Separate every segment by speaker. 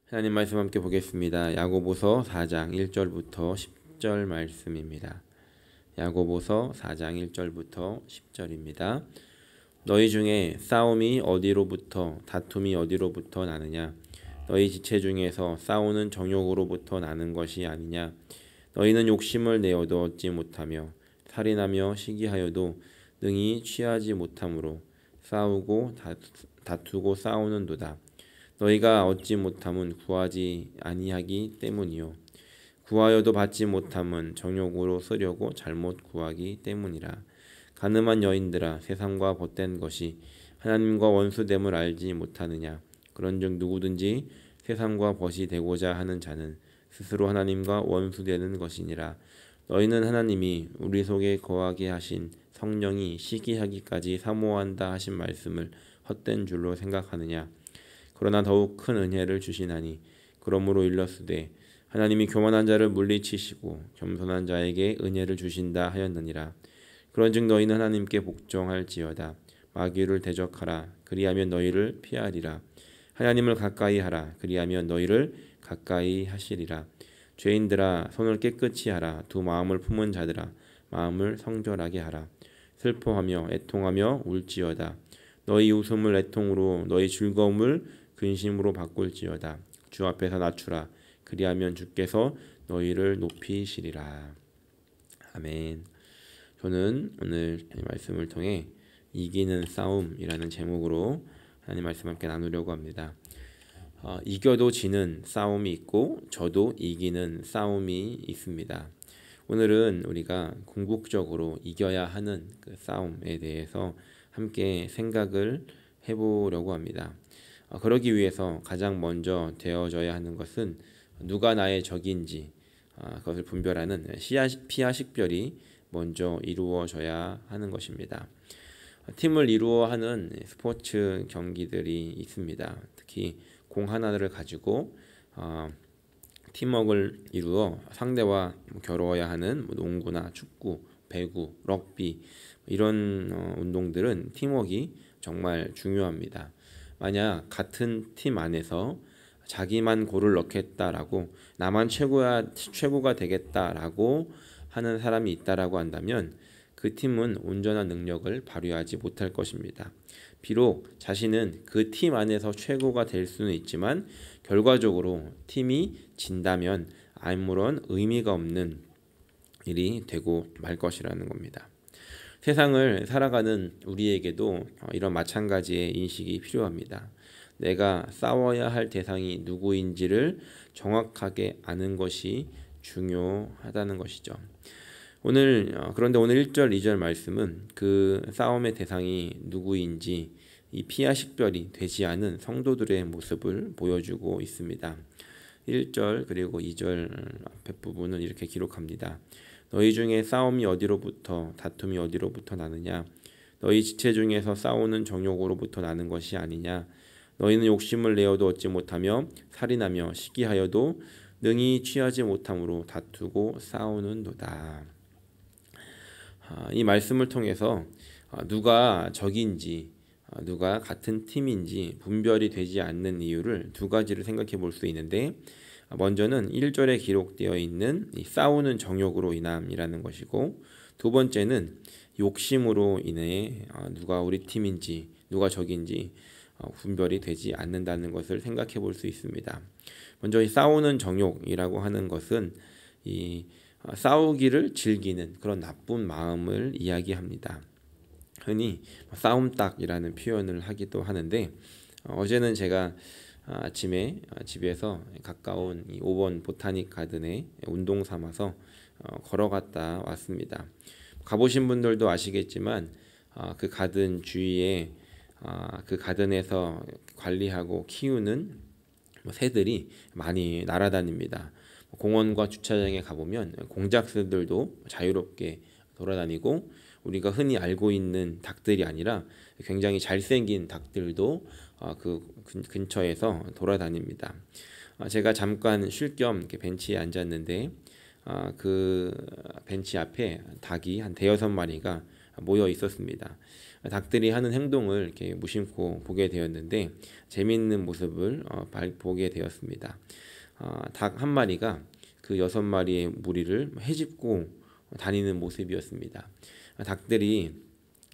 Speaker 1: 하나님 말씀 함께 보겠습니다. 야고보서 4장 1절부터 10절 말씀입니다. 야고보서 4장 1절부터 10절입니다. 너희 중에 싸움이 어디로부터 다툼이 어디로부터 나느냐? 너희 지체 중에서 싸우는 정욕으로부터 나는 것이 아니냐? 너희는 욕심을 내어도 얻지 못하며 살인하며 시기하여도 능히 취하지 못함으로 싸우고 다투고 싸우는도다. 너희가 얻지 못함은 구하지 아니하기 때문이요 구하여도 받지 못함은 정욕으로 쓰려고 잘못 구하기 때문이라. 가늠한 여인들아, 세상과 벗된 것이 하나님과 원수됨을 알지 못하느냐? 그런즉 누구든지 세상과 벗이 되고자 하는 자는 스스로 하나님과 원수되는 것이니라. 너희는 하나님이 우리 속에 거하게 하신 성령이 시기하기까지 사모한다 하신 말씀을 헛된 줄로 생각하느냐? 그러나 더욱 큰 은혜를 주시나니 그러므로 일렀으되 하나님이 교만한 자를 물리치시고 겸손한 자에게 은혜를 주신다 하였느니라. 그런즉 너희는 하나님께 복종할지어다. 마귀를 대적하라. 그리하면 너희를 피하리라. 하나님을 가까이 하라. 그리하면 너희를 가까이 하시리라. 죄인들아, 손을 깨끗이 하라. 두 마음을 품은 자들아, 마음을 성결하게 하라. 슬퍼하며 애통하며 울지어다. 너희 웃음을 애통으로, 너희 즐거움을 근심으로 바꿀지어다. 주 앞에서 낮추라. 그리하면 주께서 너희를 높이시리라. 아멘. 저는 오늘 하나님 말씀을 통해 이기는 싸움이라는 제목으로 하나님 말씀 함께 나누려고 합니다. 이겨도 지는 싸움이 있고 저도 이기는 싸움이 있습니다. 오늘은 우리가 궁극적으로 이겨야 하는 그 싸움에 대해서 함께 생각을 해보려고 합니다. 그러기 위해서 가장 먼저 되어져야 하는 것은 누가 나의 적인지 그것을 분별하는 피하 식별이 먼저 이루어져야 하는 것입니다. 팀을 이루어 하는 스포츠 경기들이 있습니다. 특히 공 하나를 가지고 팀워크를 이루어 상대와 겨루어야 하는 농구나 축구, 배구, 럭비 이런 운동들은 팀워크가 정말 중요합니다. 만약 같은 팀 안에서 자기만 골을 넣겠다라고 나만 최고가 되겠다라고 하는 사람이 있다라고 한다면 그 팀은 온전한 능력을 발휘하지 못할 것입니다. 비록 자신은 그 팀 안에서 최고가 될 수는 있지만 결과적으로 팀이 진다면 아무런 의미가 없는 일이 되고 말 것이라는 겁니다. 세상을 살아가는 우리에게도 이런 마찬가지의 인식이 필요합니다. 내가 싸워야 할 대상이 누구인지를 정확하게 아는 것이 중요하다는 것이죠. 그런데 오늘 1절, 2절 말씀은 그 싸움의 대상이 누구인지 이 피하 식별이 되지 않은 성도들의 모습을 보여주고 있습니다. 1절 그리고 2절 앞에 부분은 이렇게 기록합니다. 너희 중에 싸움이 어디로부터 다툼이 어디로부터 나느냐? 너희 지체 중에서 싸우는 정욕으로부터 나는 것이 아니냐? 너희는 욕심을 내어도 얻지 못하며 살인하며 시기하여도 능히 취하지 못함으로 다투고 싸우는도다. 이 말씀을 통해서 누가 적인지 누가 같은 팀인지 분별이 되지 않는 이유를 두 가지를 생각해 볼 수 있는데, 먼저는 1절에 기록되어 있는 이 싸우는 정욕으로 인함이라는 것이고, 두 번째는 욕심으로 인해 누가 우리 팀인지 누가 적인지 분별이 되지 않는다는 것을 생각해 볼 수 있습니다. 먼저 이 싸우는 정욕이라고 하는 것은 이 싸우기를 즐기는 그런 나쁜 마음을 이야기합니다. 흔히 싸움닭이라는 표현을 하기도 하는데, 어제는 제가 아침에 집에서 가까운 5번 보타닉 가든에 운동 삼아서 걸어갔다 왔습니다. 가보신 분들도 아시겠지만 그 가든 주위에 그 가든에서 관리하고 키우는 새들이 많이 날아다닙니다. 공원과 주차장에 가보면 공작새들도 자유롭게 돌아다니고, 우리가 흔히 알고 있는 닭들이 아니라 굉장히 잘생긴 닭들도 그 근처에서 돌아다닙니다. 제가 잠깐 쉴 겸 벤치에 앉았는데 그 벤치 앞에 닭이 한 대여섯 마리가 모여 있었습니다. 닭들이 하는 행동을 이렇게 무심코 보게 되었는데 재미있는 모습을 보게 되었습니다. 닭 한 마리가 그 6마리의 무리를 헤집고 다니는 모습이었습니다. 닭들이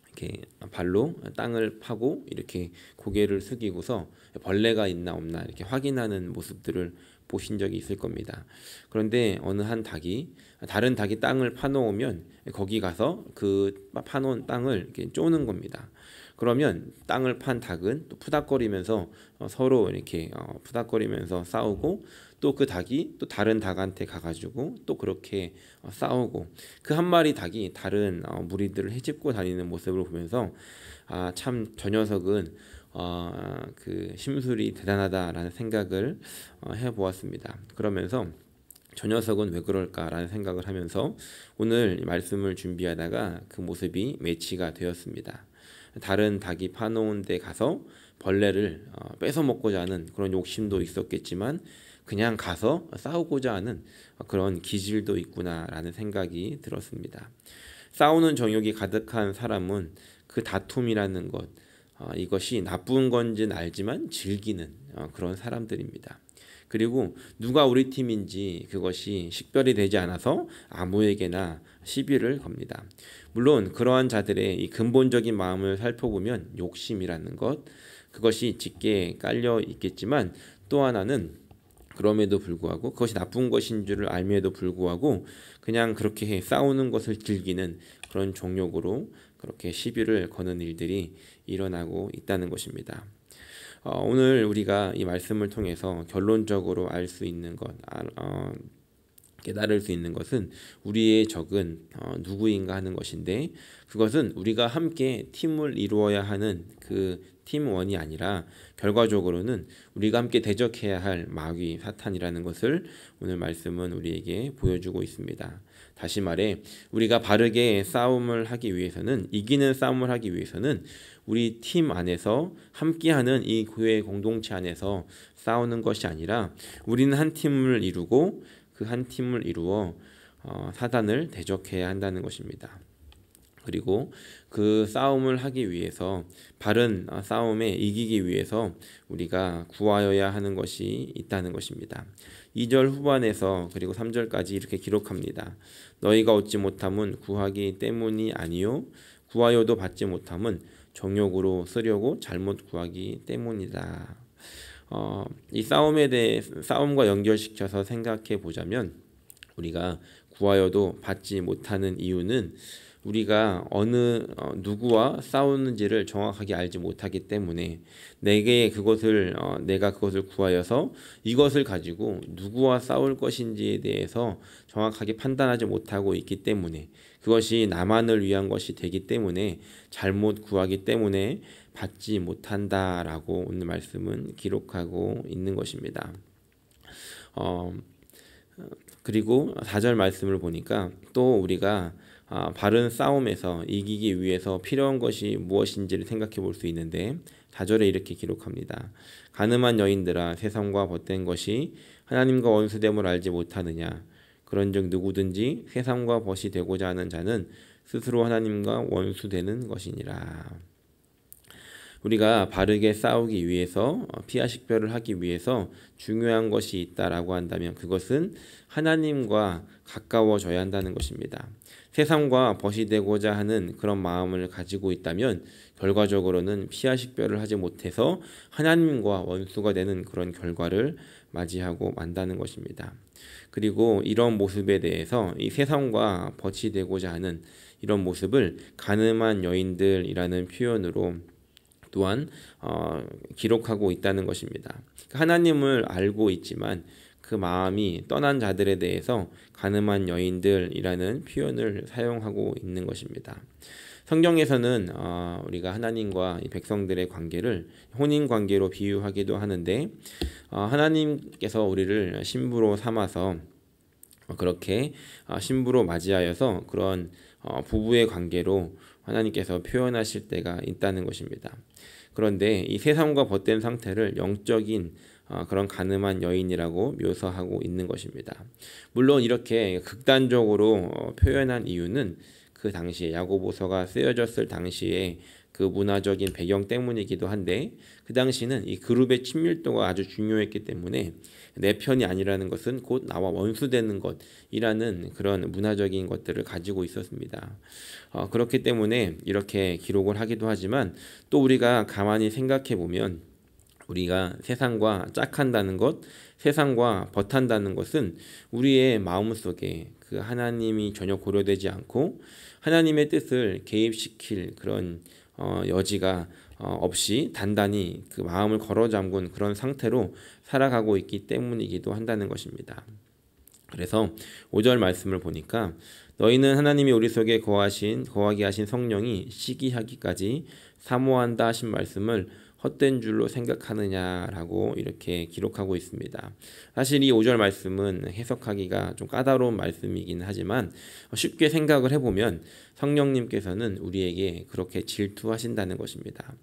Speaker 1: 이렇게 발로 땅을 파고 이렇게 고개를 숙이고서 벌레가 있나 없나 이렇게 확인하는 모습들을 보신 적이 있을 겁니다. 그런데 어느 한 닭이 다른 닭이 땅을 파놓으면 거기 가서 그 파놓은 땅을 이렇게 쪼는 겁니다. 그러면 땅을 판 닭은 또 푸닥거리면서 서로 이렇게 푸닥거리면서 싸우고 또 그 닭이 또 다른 닭한테 가가지고 또 그렇게 싸우고 그 한 마리 닭이 다른 무리들을 헤집고 다니는 모습을 보면서 참 저 녀석은 그 심술이 대단하다라는 생각을 해보았습니다. 그러면서 저 녀석은 왜 그럴까라는 생각을 하면서 오늘 말씀을 준비하다가 그 모습이 매치가 되었습니다. 다른 닭이 파놓은 데 가서 벌레를 뺏어 먹고자 하는 그런 욕심도 있었겠지만 그냥 가서 싸우고자 하는 그런 기질도 있구나라는 생각이 들었습니다. 싸우는 정욕이 가득한 사람은 그 다툼이라는 것, 이것이 나쁜 건지는 알지만 즐기는 그런 사람들입니다. 그리고 누가 우리 팀인지 그것이 식별이 되지 않아서 아무에게나 시비를 겁니다. 물론 그러한 자들의 이 근본적인 마음을 살펴보면 욕심이라는 것, 그것이 짙게 깔려 있겠지만 또 하나는 그럼에도 불구하고 그것이 나쁜 것인 줄을 알면에도 불구하고 그냥 그렇게 싸우는 것을 즐기는 그런 종욕으로 그렇게 시비를 거는 일들이 일어나고 있다는 것입니다. 오늘 우리가 이 말씀을 통해서 결론적으로 알 수 있는 것, 깨달을 수 있는 것은 우리의 적은 누구인가 하는 것인데 그것은 우리가 함께 팀을 이루어야 하는 그 팀원이 아니라 결과적으로는 우리가 함께 대적해야 할 마귀 사탄이라는 것을 오늘 말씀은 우리에게 보여주고 있습니다. 다시 말해 우리가 바르게 싸움을 하기 위해서는 이기는 싸움을 하기 위해서는 우리 팀 안에서 함께하는 이 교회 공동체 안에서 싸우는 것이 아니라 우리는 한 팀을 이루고 그 한 팀을 이루어 사단을 대적해야 한다는 것입니다. 그리고 그 싸움을 하기 위해서 바른 싸움에 이기기 위해서 우리가 구하여야 하는 것이 있다는 것입니다. 2절 후반에서 그리고 3절까지 이렇게 기록합니다. 너희가 얻지 못함은 구하기 때문이 아니요 구하여도 받지 못함은 정욕으로 쓰려고 잘못 구하기 때문이다. 이 싸움과 연결시켜서 생각해 보자면 우리가 구하여도 받지 못하는 이유는 우리가 누구와 싸우는지를 정확하게 알지 못하기 때문에 내가 그것을 구하여서 이것을 가지고 누구와 싸울 것인지에 대해서 정확하게 판단하지 못하고 있기 때문에 그것이 나만을 위한 것이 되기 때문에 잘못 구하기 때문에 받지 못한다라고 오늘 말씀은 기록하고 있는 것입니다. 그리고 4절 말씀을 보니까 또 우리가 바른 싸움에서 이기기 위해서 필요한 것이 무엇인지를 생각해 볼 수 있는데 4절에 이렇게 기록합니다. 가늠한 여인들아 세상과 벗된 것이 하나님과 원수됨을 알지 못하느냐 그런즉 누구든지 세상과 벗이 되고자 하는 자는 스스로 하나님과 원수되는 것이니라. 우리가 바르게 싸우기 위해서 피하 식별을 하기 위해서 중요한 것이 있다라고 한다면 그것은 하나님과 가까워져야 한다는 것입니다. 세상과 벗이 되고자 하는 그런 마음을 가지고 있다면 결과적으로는 피하 식별을 하지 못해서 하나님과 원수가 되는 그런 결과를 맞이하고 만다는 것입니다. 그리고 이런 모습에 대해서 이 세상과 벗이 되고자 하는 이런 모습을 가늠한 여인들이라는 표현으로 또한 기록하고 있다는 것입니다. 하나님을 알고 있지만 그 마음이 떠난 자들에 대해서 가늠한 여인들이라는 표현을 사용하고 있는 것입니다. 성경에서는 우리가 하나님과 이 백성들의 관계를 혼인 관계로 비유하기도 하는데 하나님께서 우리를 신부로 삼아서 그렇게 신부로 맞이하여서 그런 부부의 관계로 하나님께서 표현하실 때가 있다는 것입니다. 그런데 이 세상과 벗된 상태를 영적인 그런 가늠한 여인이라고 묘사하고 있는 것입니다. 물론 이렇게 극단적으로 표현한 이유는 그 당시에 야고보서가 쓰여졌을 당시에 그 문화적인 배경 때문이기도 한데, 그 당시는 이 그룹의 친밀도가 아주 중요했기 때문에 내 편이 아니라는 것은 곧 나와 원수되는 것이라는 그런 문화적인 것들을 가지고 있었습니다. 그렇기 때문에 이렇게 기록을 하기도 하지만, 또 우리가 가만히 생각해 보면 우리가 세상과 짝한다는 것, 세상과 벗한다는 것은 우리의 마음속에 그 하나님이 전혀 고려되지 않고 하나님의 뜻을 개입시킬 그런 여지가 없이 단단히 그 마음을 걸어 잠근 그런 상태로 살아가고 있기 때문이기도 한다는 것입니다. 그래서 5절 말씀을 보니까 너희는 하나님이 우리 속에 거하게 하신 성령이 시기하기까지 사모한다 하신 말씀을 헛된 줄로 생각하느냐라고 이렇게 기록하고 있습니다. 사실 이 5절 말씀은 해석하기가 좀 까다로운 말씀이긴 하지만 쉽게 생각을 해보면 성령님께서는 우리에게 그렇게 질투하신다는 것입니다.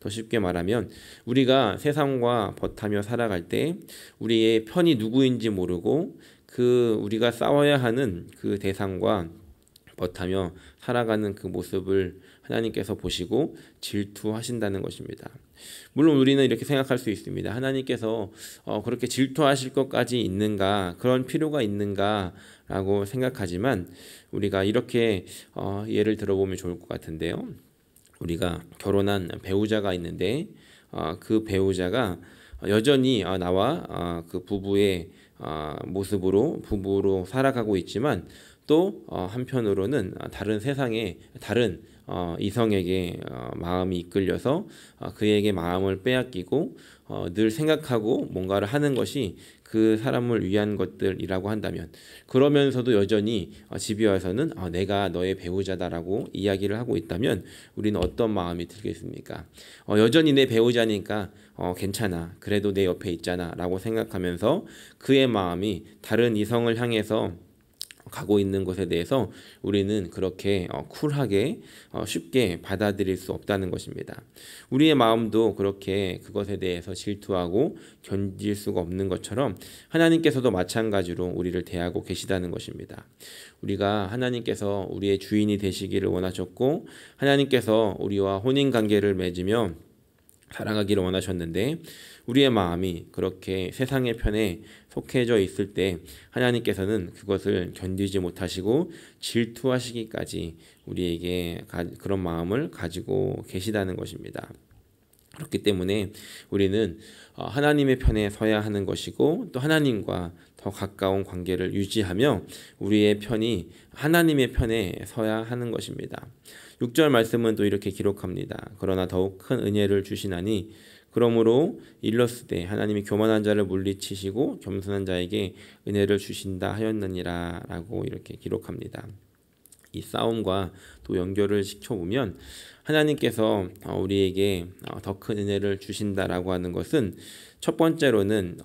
Speaker 1: 더 쉽게 말하면 우리가 세상과 벗하며 살아갈 때 우리의 편이 누구인지 모르고 그 우리가 싸워야 하는 그 대상과 벗하며 살아가는 그 모습을 하나님께서 보시고 질투하신다는 것입니다. 물론 우리는 이렇게 생각할 수 있습니다. 하나님께서 그렇게 질투하실 것까지 있는가, 그런 필요가 있는가라고 생각하지만 우리가 이렇게 예를 들어보면 좋을 것 같은데요. 우리가 결혼한 배우자가 있는데 그 배우자가 여전히 나와 그 부부의 모습으로 부부로 살아가고 있지만 또 한편으로는 다른 세상에 다른 이성에게 마음이 이끌려서 그에게 마음을 빼앗기고 늘 생각하고 뭔가를 하는 것이 그 사람을 위한 것들이라고 한다면, 그러면서도 여전히 집에 와서는 내가 너의 배우자다라고 이야기를 하고 있다면 우리는 어떤 마음이 들겠습니까? 여전히 내 배우자니까 괜찮아, 그래도 내 옆에 있잖아 라고 생각하면서 그의 마음이 다른 이성을 향해서 가고 있는 것에 대해서 우리는 그렇게 쿨하게 쉽게 받아들일 수 없다는 것입니다. 우리의 마음도 그렇게 그것에 대해서 질투하고 견딜 수가 없는 것처럼 하나님께서도 마찬가지로 우리를 대하고 계시다는 것입니다. 우리가 하나님께서 우리의 주인이 되시기를 원하셨고 하나님께서 우리와 혼인관계를 맺으며 살아가기를 원하셨는데 우리의 마음이 그렇게 세상의 편에 속해져 있을 때 하나님께서는 그것을 견디지 못하시고 질투하시기까지 우리에게 그런 마음을 가지고 계시다는 것입니다. 그렇기 때문에 우리는 하나님의 편에 서야 하는 것이고 또 하나님과 더 가까운 관계를 유지하며 우리의 편이 하나님의 편에 서야 하는 것입니다. 6절 말씀은 또 이렇게 기록합니다. 그러나 더욱 큰 은혜를 주시나니 그러므로 일렀으되 하나님이 교만한 자를 물리치시고 겸손한 자에게 은혜를 주신다 하였느니라 라고 이렇게 기록합니다. 이 싸움과 또 연결을 시켜보면 하나님께서 우리에게 더 큰 은혜를 주신다라고 하는 것은 첫 번째로는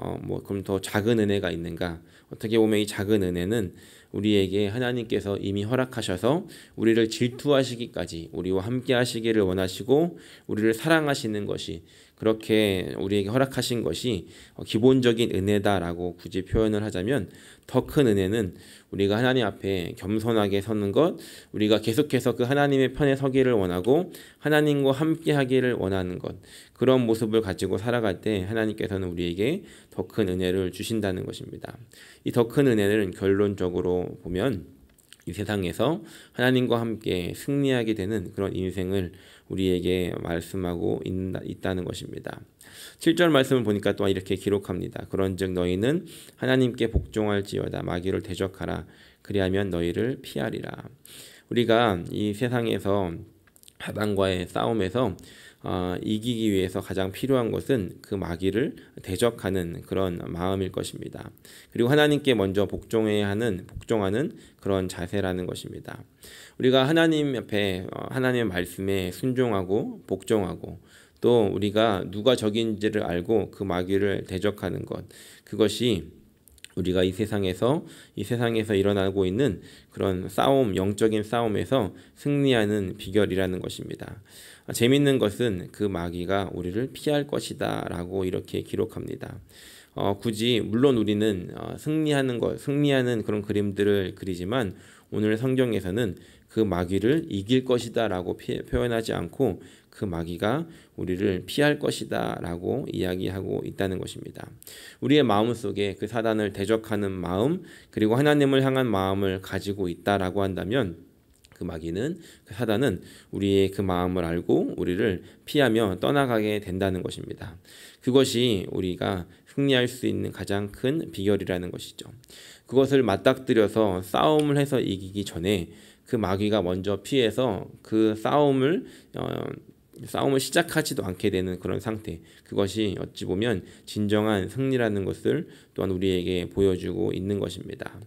Speaker 1: 그럼 더 작은 은혜가 있는가? 어떻게 보면 이 작은 은혜는 우리에게 하나님께서 이미 허락하셔서 우리를 질투하시기까지 우리와 함께 하시기를 원하시고 우리를 사랑하시는 것이 그렇게 우리에게 허락하신 것이 기본적인 은혜다라고 굳이 표현을 하자면 더 큰 은혜는 우리가 하나님 앞에 겸손하게 서는 것, 우리가 계속해서 그 하나님의 편에 서기를 원하고 하나님과 함께 하기를 원하는 것, 그런 모습을 가지고 살아갈 때 하나님께서는 우리에게 더 큰 은혜를 주신다는 것입니다. 이 더 큰 은혜는 결론적으로 보면 이 세상에서 하나님과 함께 승리하게 되는 그런 인생을 우리에게 말씀하고 있다는 것입니다. 7절 말씀을 보니까 또한 이렇게 기록합니다. 그런즉 너희는 하나님께 복종할지어다 마귀를 대적하라 그리하면 너희를 피하리라. 우리가 이 세상에서 사단과의 싸움에서 이기기 위해서 가장 필요한 것은 그 마귀를 대적하는 그런 마음일 것입니다. 그리고 하나님께 먼저 복종하는 그런 자세라는 것입니다. 우리가 하나님 앞에 하나님의 말씀에 순종하고 복종하고 또 우리가 누가 적인지를 알고 그 마귀를 대적하는 것, 그것이 우리가 이 세상에서 일어나고 있는 그런 싸움, 영적인 싸움에서 승리하는 비결이라는 것입니다. 재밌는 것은 그 마귀가 우리를 피할 것이다 라고 이렇게 기록합니다. 굳이 물론 우리는 승리하는 그런 그림들을 그리지만 오늘 성경에서는 그 마귀를 이길 것이다 라고 표현하지 않고 그 마귀가 우리를 피할 것이다 라고 이야기하고 있다는 것입니다. 우리의 마음속에 그 사단을 대적하는 마음, 그리고 하나님을 향한 마음을 가지고 있다라고 한다면 그 마귀는, 그 사단은 우리의 그 마음을 알고 우리를 피하며 떠나가게 된다는 것입니다. 그것이 우리가 승리할 수 있는 가장 큰 비결이라는 것이죠. 그것을 맞닥뜨려서 싸움을 해서 이기기 전에 그 마귀가 먼저 피해서 그 싸움을 시작하지도 않게 되는 그런 상태, 그것이 어찌 보면 진정한 승리라는 것을 또한 우리에게 보여주고 있는 것입니다.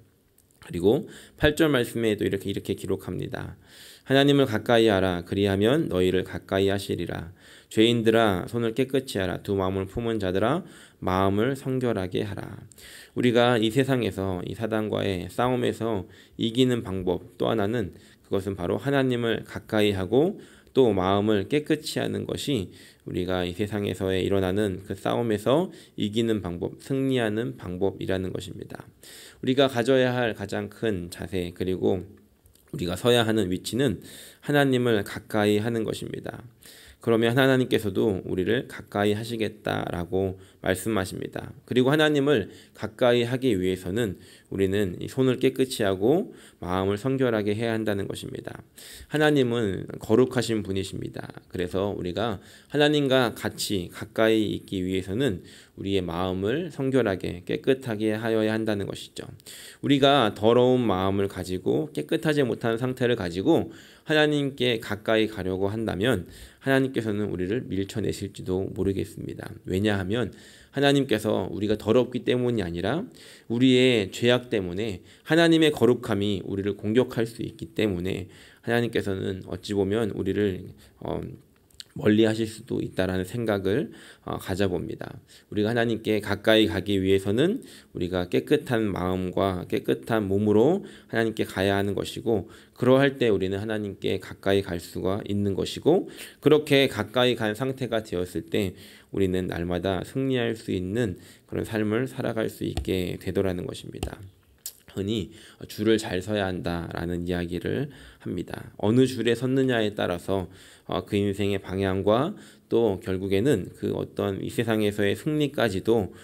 Speaker 1: 그리고 8절 말씀에도 이렇게 기록합니다. 하나님을 가까이 하라. 그리하면 너희를 가까이 하시리라. 죄인들아 손을 깨끗이 하라. 두 마음을 품은 자들아 마음을 성결하게 하라. 우리가 이 세상에서 이 사단과의 싸움에서 이기는 방법 또 하나는, 그것은 바로 하나님을 가까이 하고 또 마음을 깨끗이 하는 것이 우리가 이 세상에서의 일어나는 그 싸움에서 이기는 방법, 승리하는 방법이라는 것입니다. 우리가 가져야 할 가장 큰 자세, 그리고 우리가 서야 하는 위치는 하나님을 가까이 하는 것입니다. 그러면 하나님께서도 우리를 가까이 하시겠다라고 말씀하십니다. 그리고 하나님을 가까이 하기 위해서는 우리는 이 손을 깨끗이 하고 마음을 성결하게 해야 한다는 것입니다. 하나님은 거룩하신 분이십니다. 그래서 우리가 하나님과 같이 가까이 있기 위해서는 우리의 마음을 성결하게 깨끗하게 하여야 한다는 것이죠. 우리가 더러운 마음을 가지고 깨끗하지 못한 상태를 가지고 하나님께 가까이 가려고 한다면 하나님께서는 우리를 밀쳐내실지도 모르겠습니다. 왜냐하면 하나님께서 우리가 더럽기 때문이 아니라 우리의 죄악 때문에 하나님의 거룩함이 우리를 공격할 수 있기 때문에 하나님께서는 어찌 보면 우리를 멀리 하실 수도 있다라는 생각을 가져봅니다. 우리가 하나님께 가까이 가기 위해서는 우리가 깨끗한 마음과 깨끗한 몸으로 하나님께 가야 하는 것이고, 그러할 때 우리는 하나님께 가까이 갈 수가 있는 것이고, 그렇게 가까이 간 상태가 되었을 때 우리는 날마다 승리할 수 있는 그런 삶을 살아갈 수 있게 되더라는 것입니다. 흔히 줄을 잘 서야 한다라는 이야기를 합니다. 어느 줄에 섰느냐에 따라서 그 인생의 방향과 또 결국에는 그 어떤 이 세상에서의 승리까지도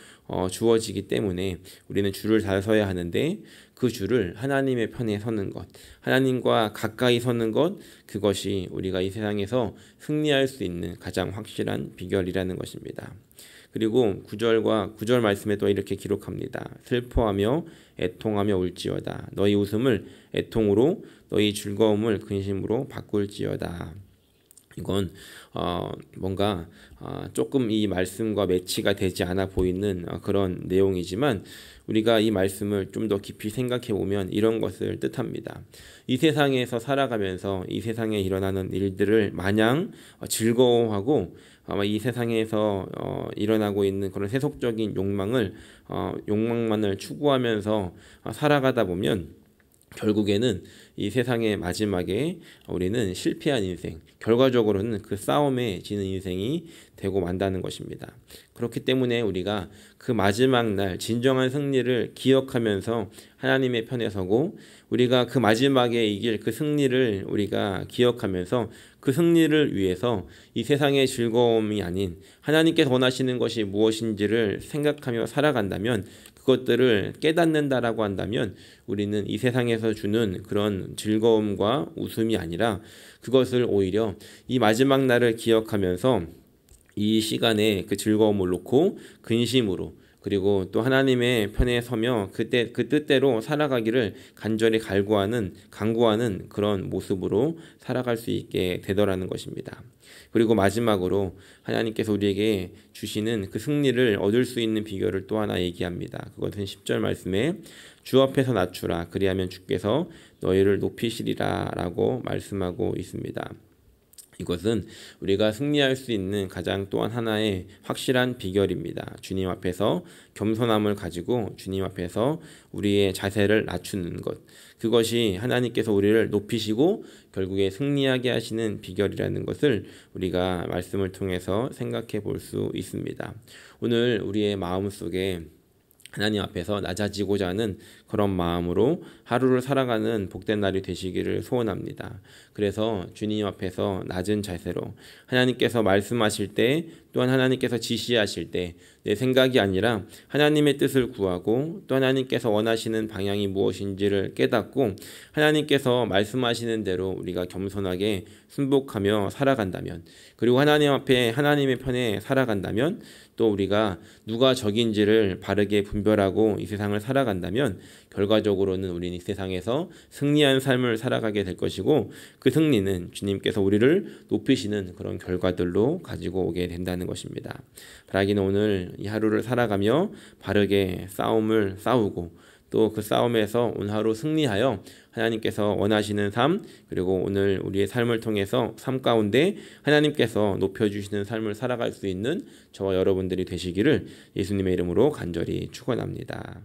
Speaker 1: 주어지기 때문에 우리는 줄을 잘 서야 하는데, 그 줄을 하나님의 편에 서는 것, 하나님과 가까이 서는 것, 그것이 우리가 이 세상에서 승리할 수 있는 가장 확실한 비결이라는 것입니다. 그리고 9절 말씀에 또 이렇게 기록합니다. 슬퍼하며 애통하며 울지어다. 너희 웃음을 애통으로 너희 즐거움을 근심으로 바꿀지어다. 이건 뭔가 조금 이 말씀과 매치가 되지 않아 보이는 그런 내용이지만 우리가 이 말씀을 좀 더 깊이 생각해 보면 이런 것을 뜻합니다. 이 세상에서 살아가면서 이 세상에 일어나는 일들을 마냥 즐거워하고 아마 이 세상에서 일어나고 있는 그런 세속적인 욕망만을 추구하면서 살아가다 보면 결국에는 이 세상의 마지막에 우리는 실패한 인생, 결과적으로는 그 싸움에 지는 인생이 되고 만다는 것입니다. 그렇기 때문에 우리가 그 마지막 날 진정한 승리를 기억하면서 하나님의 편에 서고, 우리가 그 마지막에 이길 그 승리를 우리가 기억하면서 그 승리를 위해서 이 세상의 즐거움이 아닌 하나님께서 원하시는 것이 무엇인지를 생각하며 살아간다면, 그것들을 깨닫는다라고 한다면 우리는 이 세상에서 주는 그런 즐거움과 웃음이 아니라 그것을 오히려 이 마지막 날을 기억하면서 이 시간에 그 즐거움을 놓고 근심으로, 그리고 또 하나님의 편에 서며 그 뜻대로 살아가기를 간절히 간구하는 그런 모습으로 살아갈 수 있게 되더라는 것입니다. 그리고 마지막으로 하나님께서 우리에게 주시는 그 승리를 얻을 수 있는 비결을 또 하나 얘기합니다. 그것은 10절 말씀에 주 앞에서 낮추라. 그리하면 주께서 너희를 높이시리라 라고 말씀하고 있습니다. 이것은 우리가 승리할 수 있는 가장 또한 하나의 확실한 비결입니다. 주님 앞에서 겸손함을 가지고 주님 앞에서 우리의 자세를 낮추는 것, 그것이 하나님께서 우리를 높이시고 결국에 승리하게 하시는 비결이라는 것을 우리가 말씀을 통해서 생각해 볼 수 있습니다. 오늘 우리의 마음속에 하나님 앞에서 낮아지고자 하는 그런 마음으로 하루를 살아가는 복된 날이 되시기를 소원합니다. 그래서 주님 앞에서 낮은 자세로 하나님께서 말씀하실 때 또한 하나님께서 지시하실 때 내 생각이 아니라 하나님의 뜻을 구하고 또 하나님께서 원하시는 방향이 무엇인지를 깨닫고 하나님께서 말씀하시는 대로 우리가 겸손하게 순복하며 살아간다면, 그리고 하나님 앞에 하나님의 편에 살아간다면, 또 우리가 누가 적인지를 바르게 분별하고 이 세상을 살아간다면 결과적으로는 우리는 이 세상에서 승리한 삶을 살아가게 될 것이고, 그 승리는 주님께서 우리를 높이시는 그런 결과들로 가지고 오게 된다는 것입니다. 바라기는 오늘 이 하루를 살아가며 바르게 싸움을 싸우고 또 그 싸움에서 오늘 하루 승리하여 하나님께서 원하시는 삶, 그리고 오늘 우리의 삶을 통해서 삶 가운데 하나님께서 높여주시는 삶을 살아갈 수 있는 저와 여러분들이 되시기를 예수님의 이름으로 간절히 축원합니다.